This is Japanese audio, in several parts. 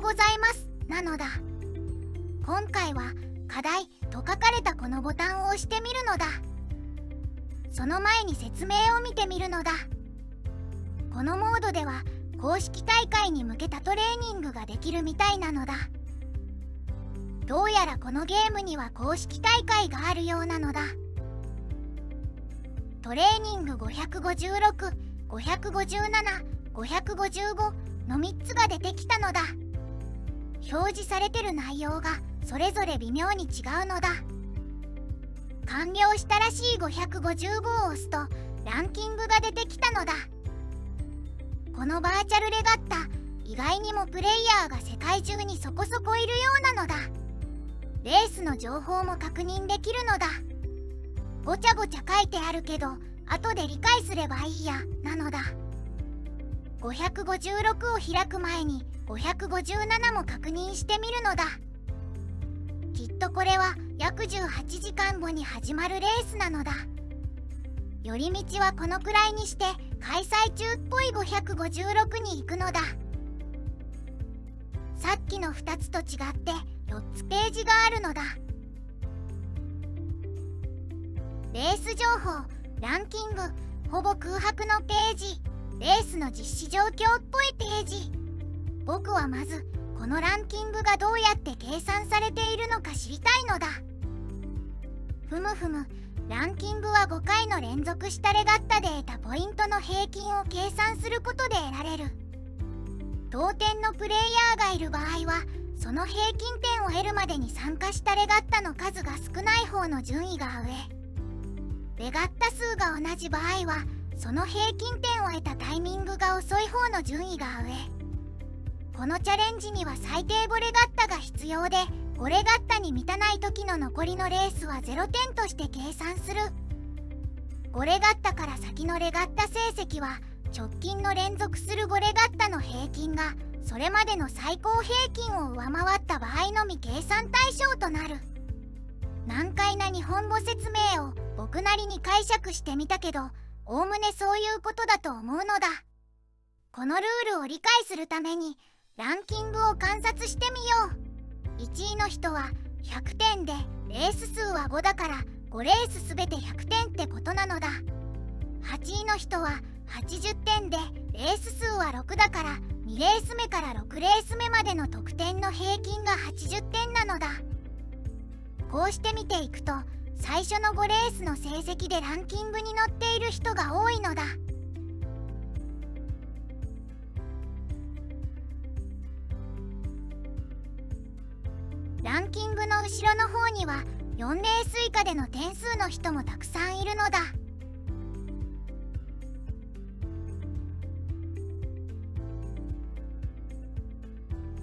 ございますなのだ。今回は課題と書かれたこのボタンを押してみるのだ。その前に説明を見てみるのだ。このモードでは公式大会に向けたトレーニングができるみたいなのだ。どうやらこのゲームには公式大会があるようなのだ。トレーニング556、557、555の3つが出てきたのだ。表示されてる内容がそれぞれ微妙に違うのだ。完了したらしい555を押すとランキングが出てきたのだ。このバーチャルレガッタ、意外にもプレイヤーが世界中にそこそこいるようなのだ。レースの情報も確認できるのだ。ごちゃごちゃ書いてあるけど後で理解すればいいやなのだ。556を開く前に557も確認してみるのだ。きっとこれは約18時間後に始まるレースなのだ。寄り道はこのくらいにして開催中っぽい556に行くのだ。さっきの2つと違って4つページがあるのだ。レース情報、ランキング、ほぼ空白のページ、レースの実施状況っぽいページ。僕はまずこのランキングがどうやって計算されているのか知りたいのだ。ふむふむ、ランキングは5回の連続したレガッタで得たポイントの平均を計算することで得られる。同点のプレイヤーがいる場合はその平均点を得るまでに参加したレガッタの数が少ない方の順位が上。レガッタ数が同じ場合はその平均点を得たタイミングが遅い方の順位が上。このチャレンジには最低5レガッタが必要で、5レガッタに満たない時の残りのレースは0点として計算する。5レガッタから先のレガッタ成績は直近の連続する5レガッタの平均がそれまでの最高平均を上回った場合のみ計算対象となる。難解な日本語説明を僕なりに解釈してみたけど、おおむねそういうことだと思うのだ。このルールを理解するためにランキングを観察してみよう。1位の人は100点でレース数は5だから5レースすべて100点ってことなのだ。8位の人は80点でレース数は6だから2レース目から6レース目までの得点の平均が80点なのだ。こうして見ていくと最初の5レースの成績でランキングに載っている人が多いのだ。ランキングの後ろの方には4レース以下での点数の人もたくさんいるのだ。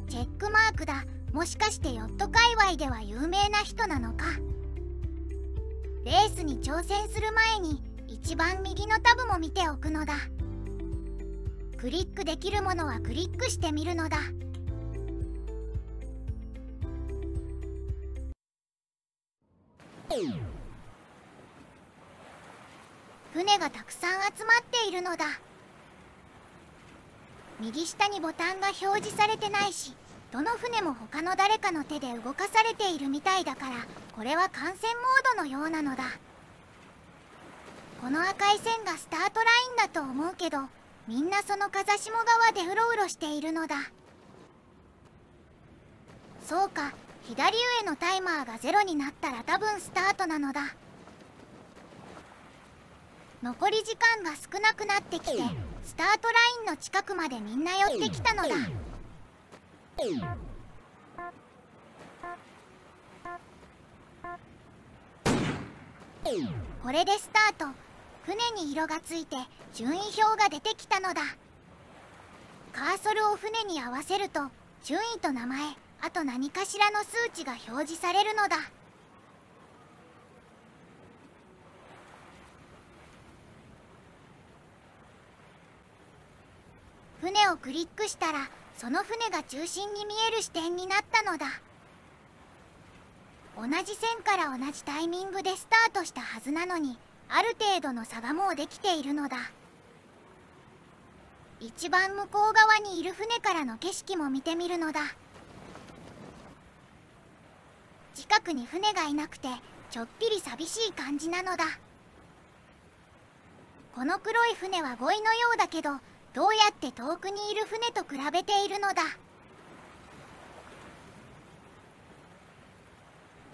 チェックマークだ。もしかしてヨット界隈では有名な人なのか。レースに挑戦する前に一番右のタブも見ておくのだ。クリックできるものはクリックしてみるのだ。船がたくさん集まっているのだ。右下にボタンが表示されてないし、どの船も他の誰かの手で動かされているみたいだから、これは観戦モードのようなのだ。この赤い線がスタートラインだと思うけど、みんなその風下側でうろうろしているのだ。そうか、左上のタイマーが0になったら多分スタートなのだ。残り時間が少なくなってきて、スタートラインの近くまでみんな寄ってきたのだ。これでスタート。船に色がついて順位表が出てきたのだ。カーソルを船に合わせると順位と名前、あと何かしらの数値が表示されるのだ。船をクリックしたらその船が中心に見える視点になったのだ。同じ線から同じタイミングでスタートしたはずなのに、ある程度の差がもうできているのだ。一番向こう側にいる船からの景色も見てみるのだ。近くに船がいなくてちょっぴり寂しい感じなのだ。この黒い船はゴイのようだけど、どうやって遠くにいる船と比べているのだ。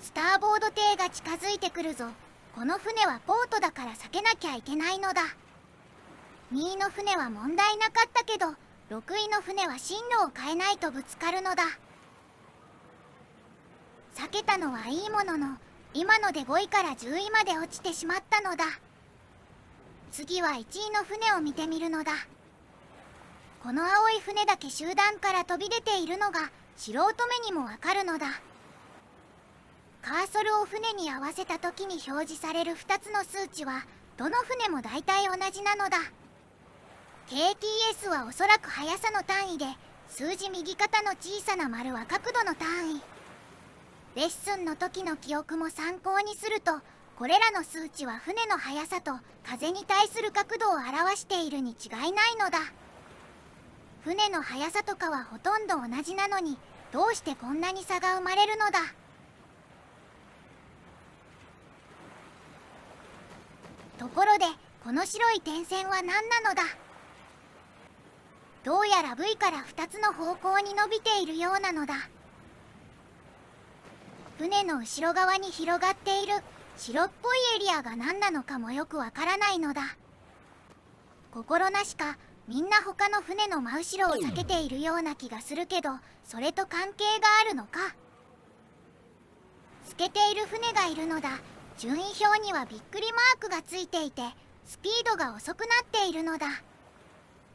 スターボード艇が近づいてくるぞ。この船はポートだから避けなきゃいけないのだ。2位の船は問題なかったけど、6位の船は進路を変えないとぶつかるのだ。避けたのはいいものの、今ので5位から10位まで落ちてしまったのだ。次は1位の船を見てみるのだ。この青い船だけ集団から飛び出ているのが素人目にもわかるのだ。カーソルを船に合わせた時に表示される2つの数値はどの船も大体同じなのだ。 KTS はおそらく速さの単位で、数字右肩の小さな丸は角度の単位。レッスンの時の記憶も参考にすると、これらの数値は船の速さと風に対する角度を表しているに違いないのだ。船の速さとかはほとんど同じなのに、どうしてこんなに差が生まれるのだ。ところで、この白い点線は何なのだ。どうやら V から2つの方向に伸びているようなのだ。船の後ろ側に広がっている白っぽいエリアが何なのかもよくわからないのだ。心なしかみんな他の船の真後ろを避けているような気がするけど、それと関係があるのか。透けている船がいるのだ。順位表にはびっくりマークがついていて、スピードが遅くなっているのだ。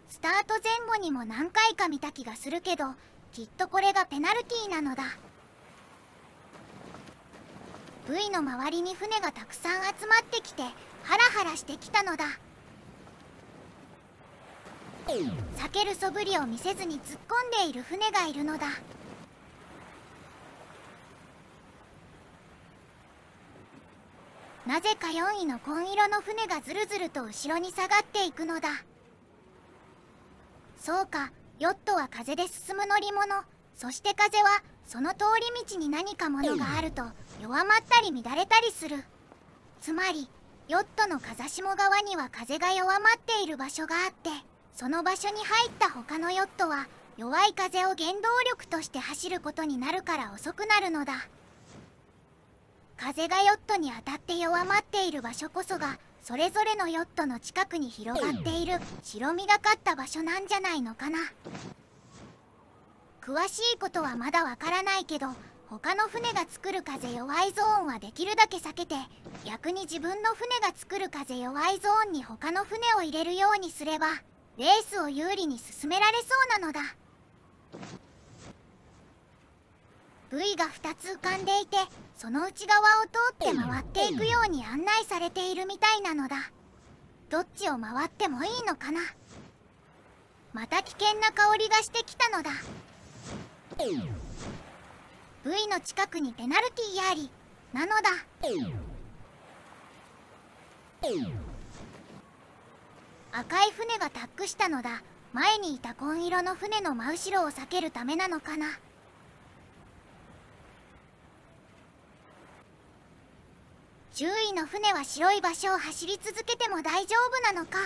スタート前後にも何回か見た気がするけど、きっとこれがペナルティーなのだ。V の周りに船がたくさん集まってきてハラハラしてきたのだ。避ける素振りを見せずに突っ込んでいる船がいるのだ。なぜか4位の紺色の船がずるずると後ろに下がっていくのだ。そうか、ヨットは風で進む乗り物。そして風はその通り道に何かものがあると弱まったり乱れたりする。つまりヨットの風下側には風が弱まっている場所があって、その場所に入った他のヨットは弱い風を原動力として走ることになるから遅くなるのだ。風がヨットに当たって弱まっている場所こそが、それぞれのヨットの近くに広がっている白みがかった場所なんじゃないのかな。詳しいことはまだわからないけど、他の船が作る風弱いゾーンはできるだけ避けて、逆に自分の船が作る風弱いゾーンに他の船を入れるようにすれば、レースを有利に進められそうなのだ。V が2つ浮かんでいて、その内側を通って回っていくように案内されているみたいなのだ。どっちを回ってもいいのかな。また危険な香りがしてきたのだ。V の近くにペナルティーありなのだ。赤い船がタックしたのだ。前にいた紺色の船の真後ろを避けるためなのかな。周囲の船は白い場所を走り続けても大丈夫なのか。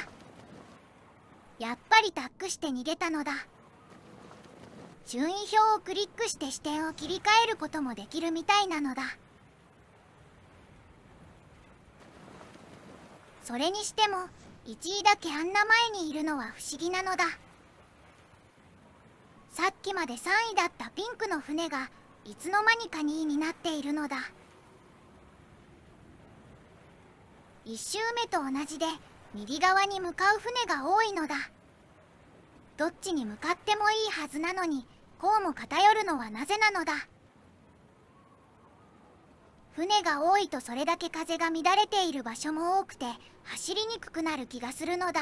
やっぱりタックして逃げたのだ。順位表をクリックして視点を切り替えることもできるみたいなのだ。それにしても1位だけあんな前にいるのは不思議なのだ。さっきまで3位だったピンクの船がいつの間にか2位になっているのだ。1周目と同じで右側に向かう船が多いのだ。どっちに向かってもいいはずなのに、こうも偏るのはなぜなのだ。船が多いとそれだけ風が乱れている場所も多くて走りにくくなる気がするのだ。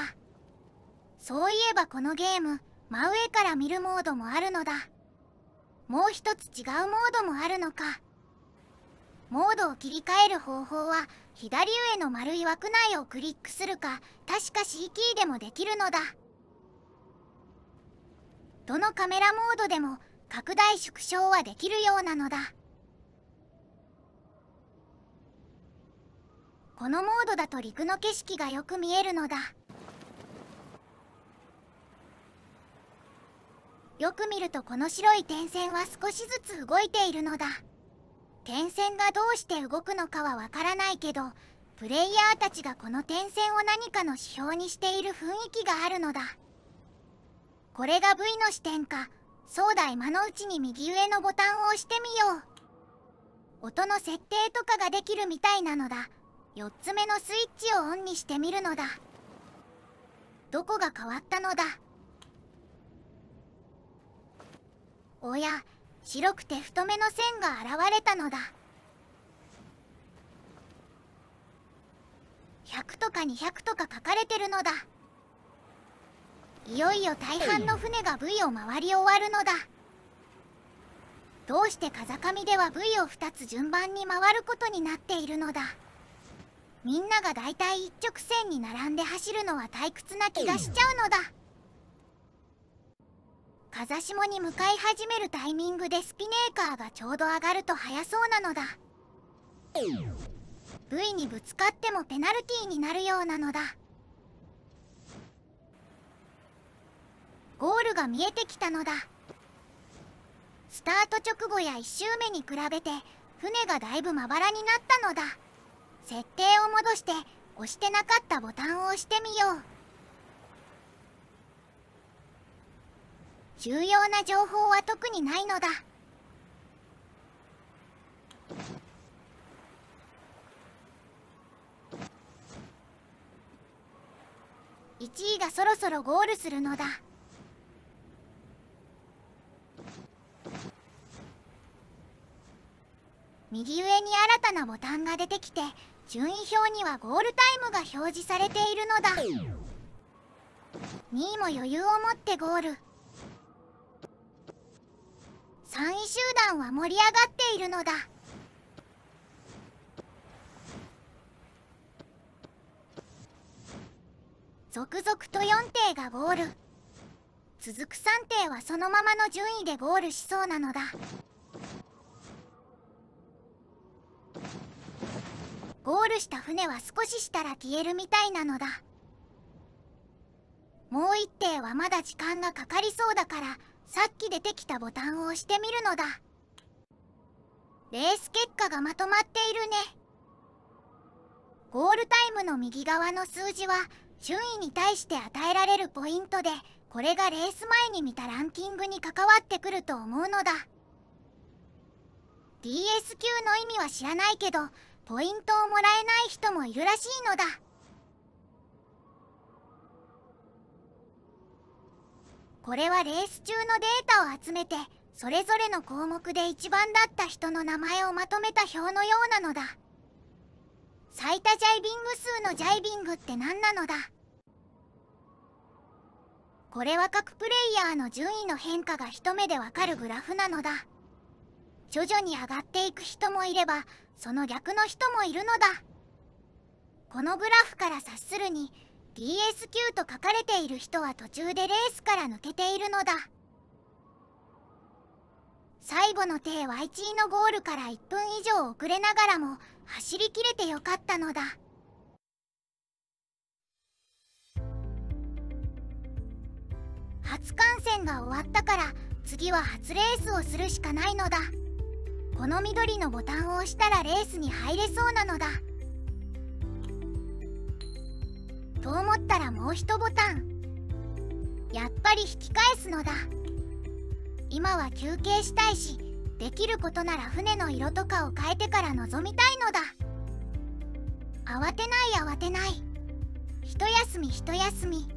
そういえばこのゲーム、真上から見るモードもあるのだ。もう一つ違うモードもあるのか。モードを切り替える方法は左上の丸い枠内をクリックするか、確か C キーでもできるのだ。どのカメラモードでも拡大縮小はできるようなのだ。このモードだと陸の景色がよく見えるのだ。よく見るとこの白い点線は少しずつ動いているのだ。点線がどうして動くのかはわからないけど、プレイヤーたちがこの点線を何かの指標にしている雰囲気があるのだ。これが V の視点か。そうだ、今のうちに右上のボタンを押してみよう。音の設定とかができるみたいなのだ。4つ目のスイッチをオンにしてみるのだ。どこが変わったのだ。おや、白くて太めの線が現れたのだ。100とか200とか書かれてるのだ。いよいよ大半の船が V を回り終わるのだ。どうして風上では V を2つ順番に回ることになっているのだ。みんながだいたい一直線に並んで走るのは退屈な気がしちゃうのだ。風下に向かい始めるタイミングでスピネーカーがちょうど上がると速そうなのだ。V にぶつかってもペナルティーになるようなのだ。ゴールが見えてきたのだ。スタート直後や1周目に比べて船がだいぶまばらになったのだ。設定を戻して押してなかったボタンを押してみよう。重要な情報は特にないのだ。1位がそろそろゴールするのだ。右上に新たなボタンが出てきて、順位表にはゴールタイムが表示されているのだ。2位も余裕を持ってゴール。3位集団は盛り上がっているのだ。続々と4艇がゴール。続く3艇はそのままの順位でゴールしそうなのだ。ゴールした船は少ししたら消えるみたいなのだ。もう1艇はまだ時間がかかりそうだから、さっき出てきたボタンを押してみるのだ。レース結果がまとまっているね。ゴールタイムの右側の数字は順位に対して与えられるポイントで、これがレース前に見たランキングに関わってくると思うのだ。DS 級の意味は知らないけど、ポイントをもらえない人もいるらしいのだ。これはレース中のデータを集めて、それぞれの項目で一番だった人の名前をまとめた表のようなのだ。最多ジャイビング数のジャイビングって何なのだ。これは各プレイヤーの順位の変化が一目でわかるグラフなのだ。徐々に上がっていく人もいれば、その逆の人もいるのだ。このグラフから察するに、DS 級と書かれている人は途中でレースから抜けているのだ。最後の艇 Y1 のゴールから1分以上遅れながらも走り切れてよかったのだ。初観戦が終わったから次は初レースをするしかないのだ。この緑のボタンを押したらレースに入れそうなのだ。と思ったらもう一ボタン。やっぱり引き返すのだ。今は休憩したいし、できることなら船の色とかを変えてから臨みたいのだ。慌てない慌てない。一休み一休み。